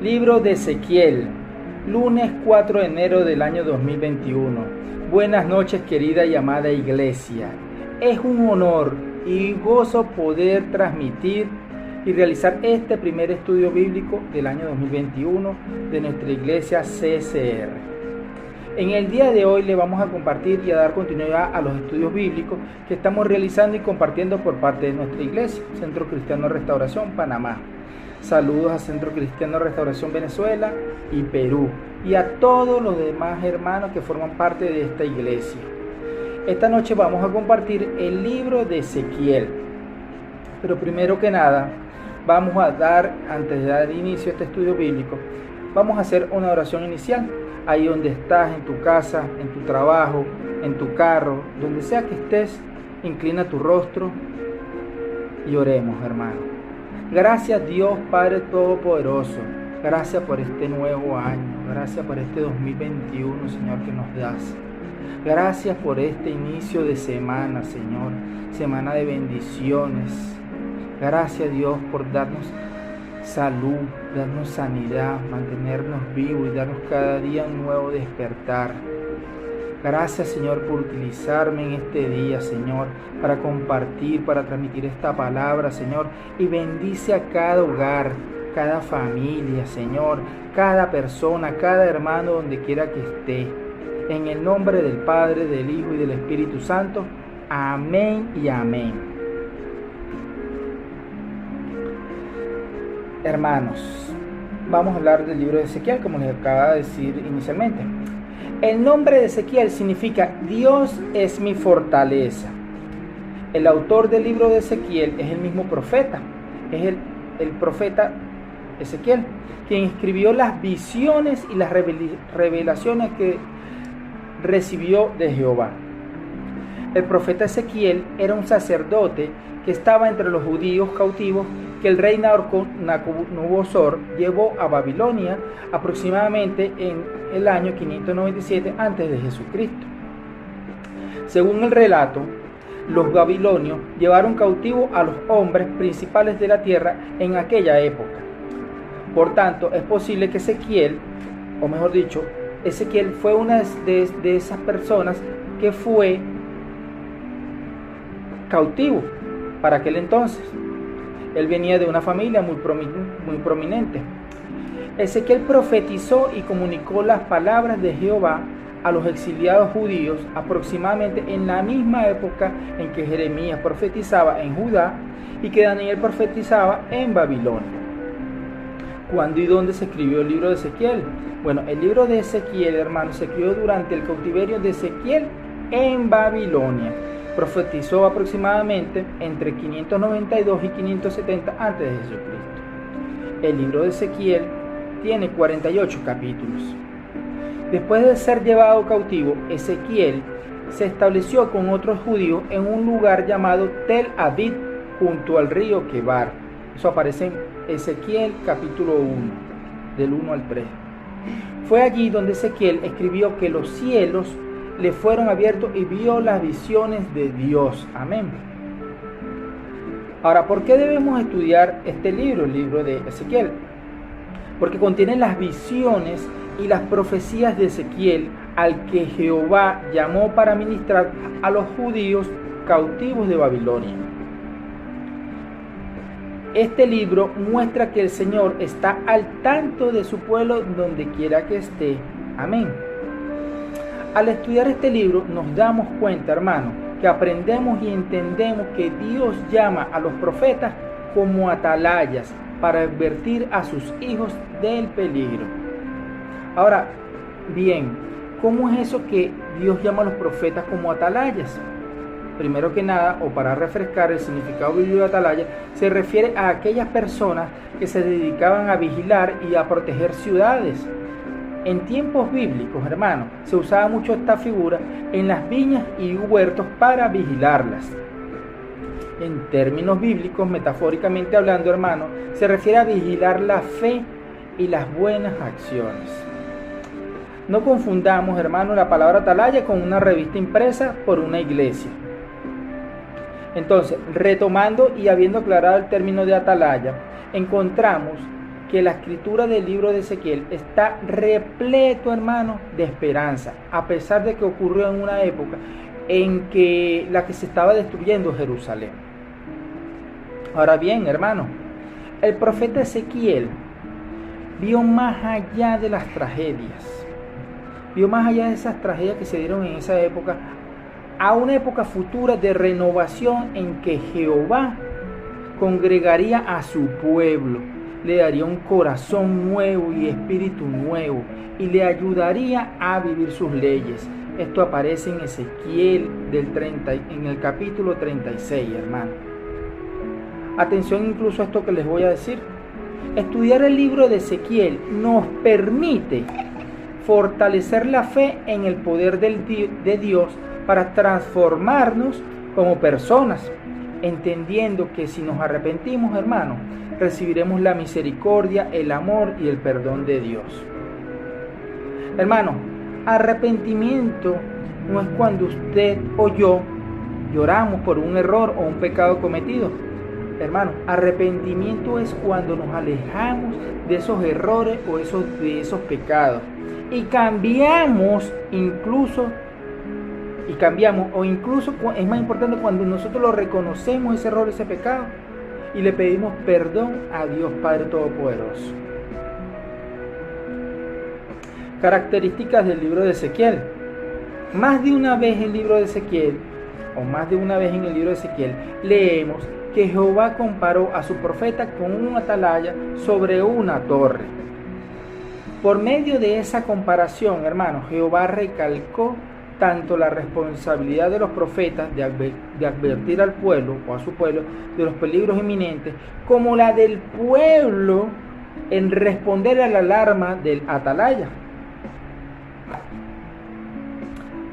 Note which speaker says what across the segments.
Speaker 1: Libro de Ezequiel, lunes 4 de enero del año 2021. Buenas noches, querida y amada iglesia. Es un honor y gozo poder transmitir y realizar este primer estudio bíblico del año 2021 de nuestra iglesia CCR. En el día de hoy le vamos a compartir y a dar continuidad a los estudios bíblicos que estamos realizando y compartiendo por parte de nuestra iglesia, Centro Cristiano Restauración Panamá. Saludos a Centro Cristiano Restauración Venezuela y Perú y a todos los demás hermanos que forman parte de esta iglesia. Esta noche vamos a compartir el libro de Ezequiel. Pero primero que nada, antes de dar inicio a este estudio bíblico, vamos a hacer una oración inicial. Ahí donde estás, en tu casa, en tu trabajo, en tu carro, donde sea que estés, inclina tu rostro y oremos, hermano. Gracias Dios Padre Todopoderoso, gracias por este nuevo año, gracias por este 2021, Señor, que nos das. Gracias por este inicio de semana, Señor, semana de bendiciones. Gracias Dios por darnos salud, darnos sanidad, mantenernos vivos y darnos cada día un nuevo despertar. Gracias Señor por utilizarme en este día, Señor, para compartir, para transmitir esta palabra, Señor, y bendice a cada hogar, cada familia, Señor, cada persona, cada hermano donde quiera que esté. En el nombre del Padre, del Hijo y del Espíritu Santo. Amén y amén. Hermanos, vamos a hablar del libro de Ezequiel, como les acaba de decir inicialmente. El nombre de Ezequiel significa Dios es mi fortaleza. El autor del libro de Ezequiel es el mismo profeta, es el profeta Ezequiel, quien escribió las visiones y las revelaciones que recibió de Jehová. El profeta Ezequiel era un sacerdote que estaba entre los judíos cautivos que el rey Nabucodonosor llevó a Babilonia aproximadamente en el año 597 a.C. Según el relato, los babilonios llevaron cautivo a los hombres principales de la tierra en aquella época. Por tanto, es posible que Ezequiel fue una de esas personas que fue cautivo para aquel entonces. Él venía de una familia muy prominente. Ezequiel profetizó y comunicó las palabras de Jehová a los exiliados judíos aproximadamente en la misma época en que Jeremías profetizaba en Judá y que Daniel profetizaba en Babilonia. ¿Cuándo y dónde se escribió el libro de Ezequiel? Bueno, el libro de Ezequiel, hermanos, se escribió durante el cautiverio de Ezequiel en Babilonia. Profetizó aproximadamente entre 592 y 570 a.C. El libro de Ezequiel tiene 48 capítulos. Después de ser llevado cautivo, Ezequiel se estableció con otros judíos en un lugar llamado Tel Aviv, junto al río Quebar. Eso aparece en Ezequiel capítulo 1, del 1 al 3. Fue allí donde Ezequiel escribió que los cielos le fueron abiertos y vio las visiones de Dios. Amén. Ahora, ¿por qué debemos estudiar este libro, el libro de Ezequiel? Porque contiene las visiones y las profecías de Ezequiel al que Jehová llamó para ministrar a los judíos cautivos de Babilonia. Este libro muestra que el Señor está al tanto de su pueblo donde quiera que esté. Amén. Al estudiar este libro nos damos cuenta, hermano, que aprendemos y entendemos que Dios llama a los profetas como atalayas para advertir a sus hijos del peligro. Ahora, bien, ¿cómo es eso que Dios llama a los profetas como atalayas? Primero que nada, o para refrescar el significado bíblico de atalaya, se refiere a aquellas personas que se dedicaban a vigilar y a proteger ciudades. En tiempos bíblicos, hermanos, se usaba mucho esta figura en las viñas y huertos para vigilarlas. En términos bíblicos, metafóricamente hablando, hermano, se refiere a vigilar la fe y las buenas acciones. No confundamos, hermano, la palabra atalaya con una revista impresa por una iglesia. Entonces, retomando y habiendo aclarado el término de atalaya, encontramos que la escritura del libro de Ezequiel está repleto, hermano, de esperanza, a pesar de que ocurrió en una época en que la que se estaba destruyendo Jerusalén. Ahora bien, hermano, el profeta Ezequiel vio más allá de las tragedias, vio más allá de esas tragedias que se dieron en esa época, a una época futura de renovación en que Jehová congregaría a su pueblo, le daría un corazón nuevo y espíritu nuevo, y le ayudaría a vivir sus leyes. Esto aparece en Ezequiel en el capítulo 36, hermano. Atención incluso a esto que les voy a decir. Estudiar el libro de Ezequiel nos permite fortalecer la fe en el poder de Dios para transformarnos como personas, entendiendo que si nos arrepentimos, hermano, recibiremos la misericordia, el amor y el perdón de Dios. Hermano, arrepentimiento no es cuando usted o yo lloramos por un error o un pecado cometido. Hermano, arrepentimiento es cuando nos alejamos de esos errores o de esos pecados y cambiamos, o incluso es más importante cuando nosotros lo reconocemos, ese error, ese pecado, y le pedimos perdón a Dios Padre Todopoderoso. Características del libro de Ezequiel. Más de una vez en el libro de Ezequiel, leemos que Jehová comparó a su profeta con un atalaya sobre una torre. Por medio de esa comparación, hermanos, Jehová recalcó tanto la responsabilidad de los profetas de advertir al pueblo o a su pueblo de los peligros inminentes, como la del pueblo en responder a la alarma del atalaya.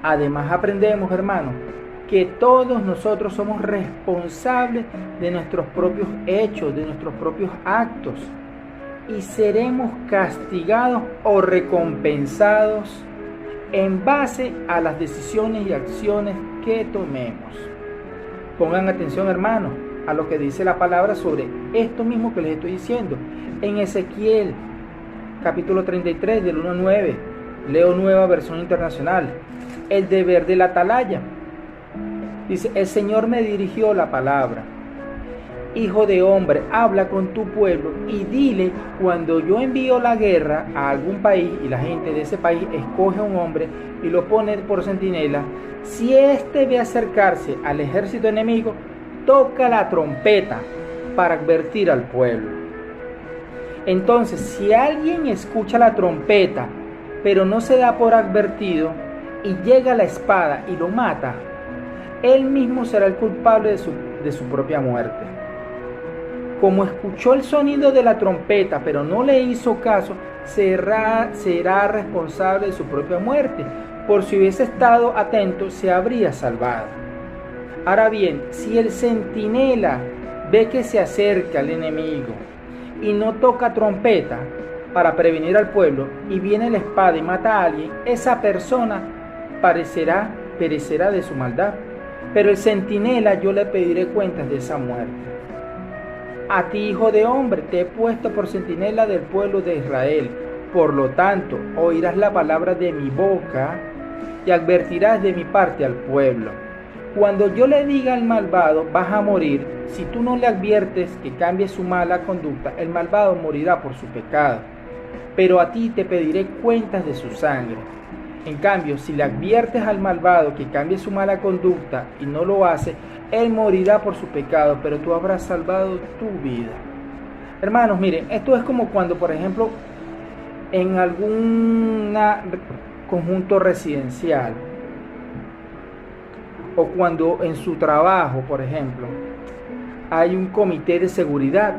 Speaker 1: Además aprendemos, hermanos, que todos nosotros somos responsables de nuestros propios hechos, de nuestros propios actos, y seremos castigados o recompensados en base a las decisiones y acciones que tomemos. Pongan atención, hermanos, a lo que dice la palabra sobre esto mismo que les estoy diciendo. En Ezequiel, capítulo 33, del 1 al 9, leo Nueva Versión Internacional. El deber del atalaya. Dice, el Señor me dirigió la palabra. Hijo de hombre, habla con tu pueblo y dile, cuando yo envío la guerra a algún país y la gente de ese país escoge a un hombre y lo pone por centinela, si éste ve acercarse al ejército enemigo, toca la trompeta para advertir al pueblo. Entonces, si alguien escucha la trompeta, pero no se da por advertido y llega la espada y lo mata, él mismo será el culpable de su propia muerte. Como escuchó el sonido de la trompeta, pero no le hizo caso, será responsable de su propia muerte. Por si hubiese estado atento, se habría salvado. Ahora bien, si el centinela ve que se acerca el enemigo y no toca trompeta para prevenir al pueblo, y viene la espada y mata a alguien, esa persona perecerá de su maldad. Pero el centinela, yo le pediré cuentas de esa muerte. A ti, hijo de hombre, te he puesto por centinela del pueblo de Israel. Por lo tanto, oirás la palabra de mi boca y advertirás de mi parte al pueblo. Cuando yo le diga al malvado, vas a morir, si tú no le adviertes que cambie su mala conducta, el malvado morirá por su pecado. Pero a ti te pediré cuentas de su sangre. En cambio, si le adviertes al malvado que cambie su mala conducta y no lo hace, él morirá por su pecado, pero tú habrás salvado tu vida. Hermanos, miren, esto es como cuando, por ejemplo, en algún conjunto residencial, o cuando en su trabajo, por ejemplo, hay un comité de seguridad.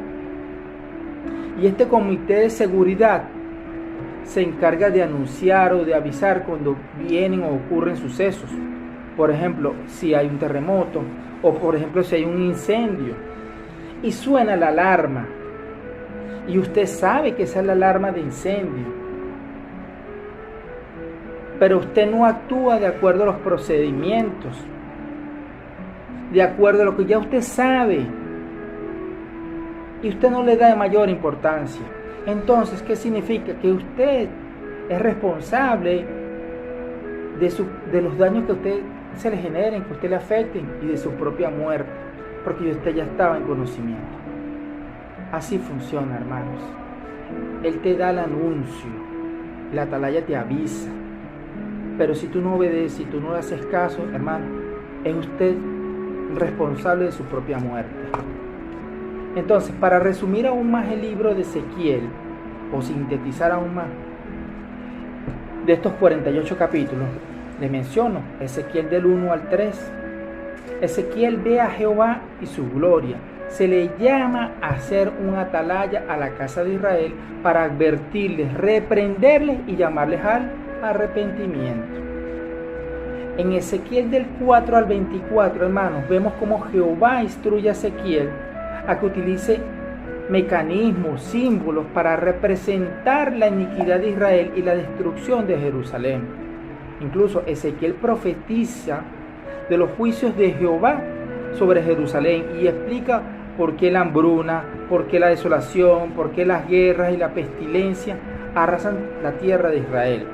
Speaker 1: Y este comité de seguridad se encarga de anunciar o de avisar cuando vienen o ocurren sucesos. Por ejemplo, si hay un terremoto, o por ejemplo si hay un incendio y suena la alarma y usted sabe que esa es la alarma de incendio, pero usted no actúa de acuerdo a los procedimientos, de acuerdo a lo que ya usted sabe, y usted no le da mayor importancia. Entonces, ¿qué significa? Que usted es responsable de los daños que a usted se le generen, que a usted le afecten y de su propia muerte, porque usted ya estaba en conocimiento. Así funciona, hermanos. Él te da el anuncio, la atalaya te avisa, pero si tú no obedeces, si tú no le haces caso, hermano, es usted responsable de su propia muerte. Entonces, para resumir aún más el libro de Ezequiel, o sintetizar aún más, de estos 48 capítulos, le menciono Ezequiel del 1 al 3. Ezequiel ve a Jehová y su gloria. Se le llama a hacer un atalaya a la casa de Israel para advertirles, reprenderles y llamarles al arrepentimiento. En Ezequiel del 4 al 24, hermanos, vemos cómo Jehová instruye a Ezequiel a que utilice mecanismos, símbolos para representar la iniquidad de Israel y la destrucción de Jerusalén. Incluso Ezequiel profetiza de los juicios de Jehová sobre Jerusalén y explica por qué la hambruna, por qué la desolación, por qué las guerras y la pestilencia arrasan la tierra de Israel.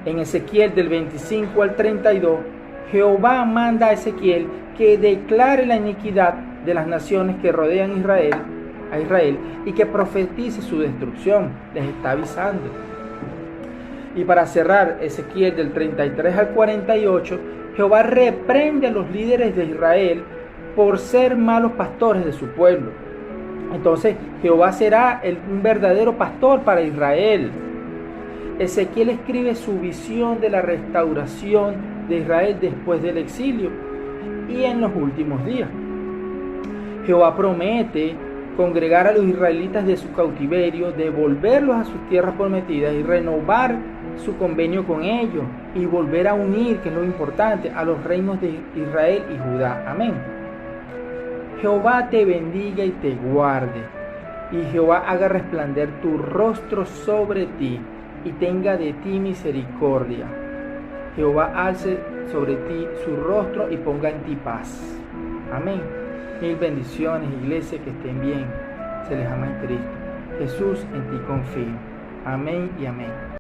Speaker 1: En Ezequiel del 25 al 32, Jehová manda a Ezequiel que declare la iniquidad de las naciones que rodean a Israel y que profetice su destrucción. Les está avisando. Y para cerrar Ezequiel del 33 al 48, Jehová reprende a los líderes de Israel por ser malos pastores de su pueblo. Entonces Jehová será un verdadero pastor para Israel. Ezequiel escribe su visión de la restauración de Israel después del exilio y en los últimos días. Jehová promete congregar a los israelitas de su cautiverio, devolverlos a sus tierras prometidas y renovar su convenio con ellos y volver a unir, que es lo importante, a los reinos de Israel y Judá. Amén. Jehová te bendiga y te guarde, y Jehová haga resplandecer tu rostro sobre ti y tenga de ti misericordia. Jehová alce sobre ti su rostro y ponga en ti paz. Amén. Mil bendiciones, iglesia, que estén bien. Se les ama en Cristo. Jesús, en ti confío. Amén y amén.